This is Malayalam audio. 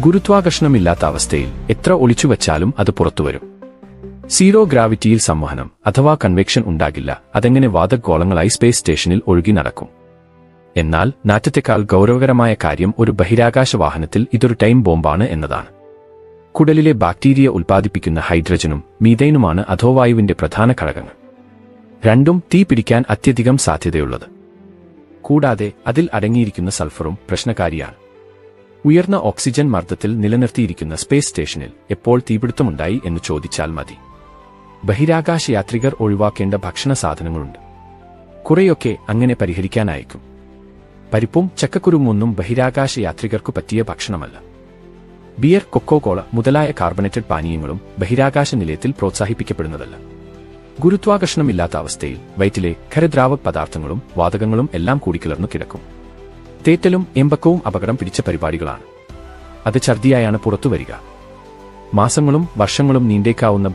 ഗുരുത്വാകർഷണമില്ലാത്ത അവസ്ഥയിൽ എത്ര ഒളിച്ചുവച്ചാലും അത് പുറത്തുവരും. സീറോ ഗ്രാവിറ്റിയിൽ സംവഹനം അഥവാ കൺവെക്ഷൻ ഉണ്ടാകില്ല. അതെങ്ങനെ വാതകഗോളങ്ങളായി സ്പേസ് സ്റ്റേഷനിൽ ഒഴുകി നടക്കും? എന്നാൽ നാറ്റത്തെക്കാൾ ഗൗരവകരമായ കാര്യം ഒരു ബഹിരാകാശ വാഹനത്തിൽ ഇതൊരു ടൈം ബോംബാണ് എന്നതാണ്. കുടലിലെ ബാക്ടീരിയ ഉൽപ്പാദിപ്പിക്കുന്ന ഹൈഡ്രജനും മീഥൈനുമാണ് അധോവായുവിന്റെ പ്രധാന ഘടകങ്ങൾ. രണ്ടും തീ പിടിക്കാൻ അത്യധികം സാധ്യതയുള്ളത്. കൂടാതെ അതിൽ അടങ്ങിയിരിക്കുന്ന സൾഫറും പ്രശ്നകാരിയാണ്. ഉയർന്ന ഓക്സിജൻ മർദ്ദത്തിൽ നിലനിർത്തിയിരിക്കുന്ന സ്പേസ് സ്റ്റേഷനിൽ എപ്പോൾ തീപിടുത്തമുണ്ടായി എന്ന് ചോദിച്ചാൽ മതി. ബഹിരാകാശ യാത്രികർ ഒഴിവാക്കേണ്ട ഭക്ഷണ സാധനങ്ങളുണ്ട്. കുറെയൊക്കെ അങ്ങനെ പരിഹരിക്കാനായേക്കും. പരിപ്പും ചക്കക്കുരുമൊന്നും ബഹിരാകാശ യാത്രികർക്കു പറ്റിയ ഭക്ഷണമല്ല. ബിയർ, കൊക്കോകോള മുതലായ കാർബണേറ്റഡ് പാനീയങ്ങളും ബഹിരാകാശ നിലയത്തിൽ പ്രോത്സാഹിപ്പിക്കപ്പെടുന്നതല്ല. ഗുരുത്വാകർഷണമില്ലാത്ത അവസ്ഥയിൽ വയറ്റിലെ ഖരദ്രാവക പദാർത്ഥങ്ങളും വാതകങ്ങളും എല്ലാം കൂടിക്കലർന്നു കിടക്കും. തേറ്റലും എമ്പക്കവും അപകടം പിടിച്ച പരിപാടികളാണ്. അത് ഛർദിയായാണ് പുറത്തുവരിക. മാസങ്ങളും വർഷങ്ങളും നീണ്ടേക്കാവുന്ന